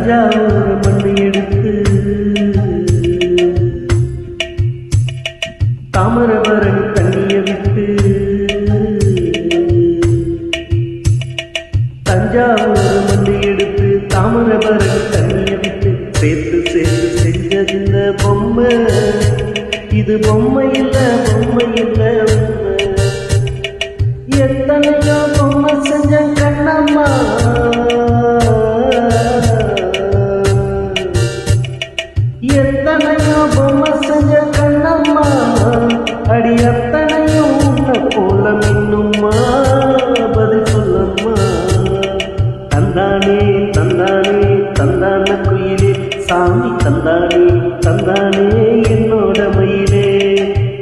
தஞ்சாவூர் மண்ணு எடுத்து தாமிரபரணி தண்ணிய விட்டு தஞ்சாவூர் மண்ணு எடுத்து தாமிரபரணி தண்ணிய விட்டு சேர்த்து சேர்த்து செஞ்சதில்ல பொம்மை இது பொம்மை இல்ல பொம்மை இல்ல உண்மை எத்தனையோ பொம்மை செஞ்ச கண்ணம்மா எத்தனையோ பொம்மை செஞ்ச கண்ணம்மா அடி அத்தனையும் உன்ன போல மின்னும்மா பதில் சொல்லம்மா தந்தானே தந்தானே தந்தான குயிலே சாமி தந்தானே தந்தானே என்னோட மயிலே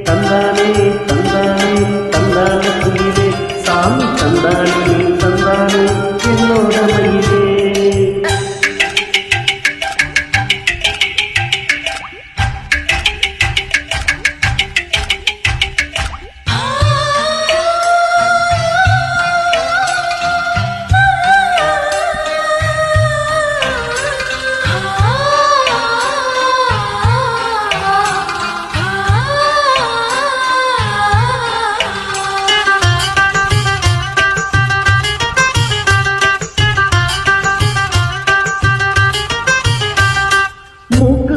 தந்தானே தந்தானே தந்தான குயிலே சாமி தந்தானே தந்தானே என்னோட மயிலே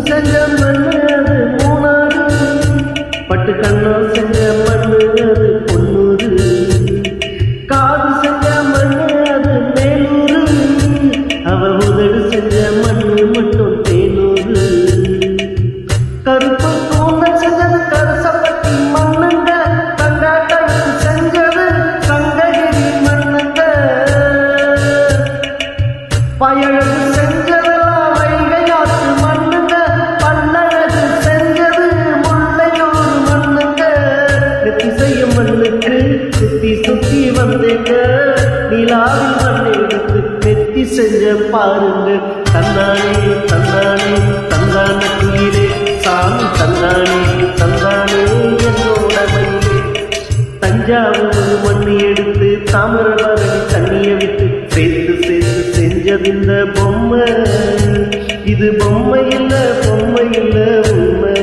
செஞ்ச மண்ணு அது மூணாறு பட்டு கண்ணோ செஞ்ச மண்ணு அது பொன்னூறு காது செஞ்ச மண்ணு அது மேலூரு அவ உதடு செஞ்ச மண்ணு மட்டும் தேனூரு கருப்பு கூந்தல் செஞ்சது கரசப்பட்டி மண்ணுங்க கங்காட்டத்து செஞ்சது கங்ககிரி மண்ணுங்க பயழகு செஞ்சதெல்லாம் வைகையாற்று மண்ணுங்க பல்லழகு செஞ்சது முல்லையூர் மண்ணுங்க நெத்தி செய்யும் மண்ணுக்கு சுத்தி சுத்தி வந்தேங்க நிலாவில் மண் எடுத்து நெத்தி செஞ்ச பாருங்க தந்தானே தந்தானே தந்தான குயிலே சாமி தந்தானே தந்தானே என்னோட மயிலே தஞ்சாவூர் மண்ணு எடுத்து தாமிரபரணி தண்ணிய விட்டு சேர்த்து சேர்த்து செஞ்சதில்ல பொம்மை இது பொம்மை இல்ல பொம்மை இல்ல உண்மை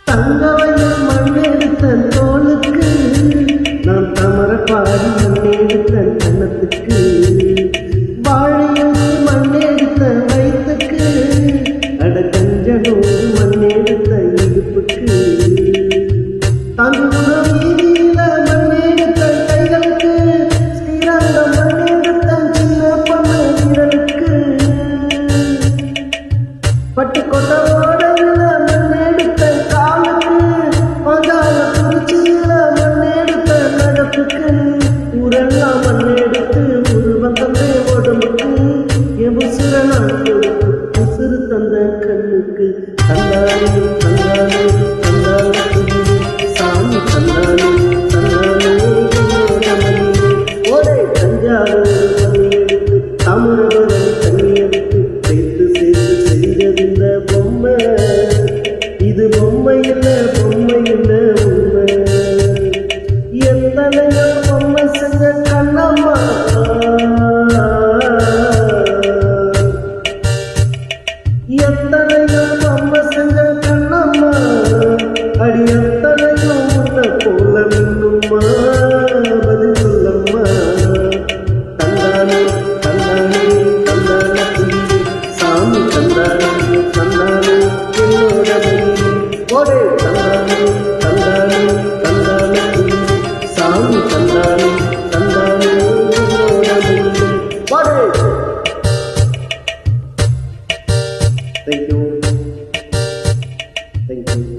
தங்கவயல் மண்ணெடுத்த தோளுக்கு நான் தமர பாடி மண்ணெடுத்த கண்ணத்துக்கு வாழையில் மண்ணெடுத்த வயிற்றுக்கு அட கஞ்சனோடு மண்ணெடுத்த இடுப்புக்கு தங்குற வீதியில மண்ணெடுத்த கைகளுக்கு ஸ்ரீரங்க மண்ணெடுத்த சின்ன பொண்ணு விரலுக்கு பட்டுக்கோட்டை ஊரெல்லாம் மண்ணெடுத்து உருவந்தே உடம்புக்கு உசுறு தந்த கண்ணுக்கு தந்தானே தந்தானே தந்தான குயிலே சாமி தந்தானே தந்தானே என்னோட மயிலே ஓடே தஞ்சாவூர் மண்ணெடுத்து தாமிரபரணி தண்ணிய விட்டு சேர்த்து சேர்த்து செஞ்சதில்ல பொம்மை இது பொம்மை இல்ல பொம்மை இல்ல உண்மை எத்தனையோ பொம்மை செஞ்ச கண்ணம்மா எத்தனையோ பொம்மை செஞ்ச கண்ணம்மா அடி எத்தனையோ உன்ன போல மின்னும்மா பதில் சொல்லம்மா தந்தானே தந்தானே தந்தான குயிலே சாமி தந்தானே தந்தானே என்னோட மயிலே ஓடே தந்தானே தந்தானே தந்தான குயிலே சாமி தந்தானே தந்தானே என்னோட மயிலே ஓடே. Thank you.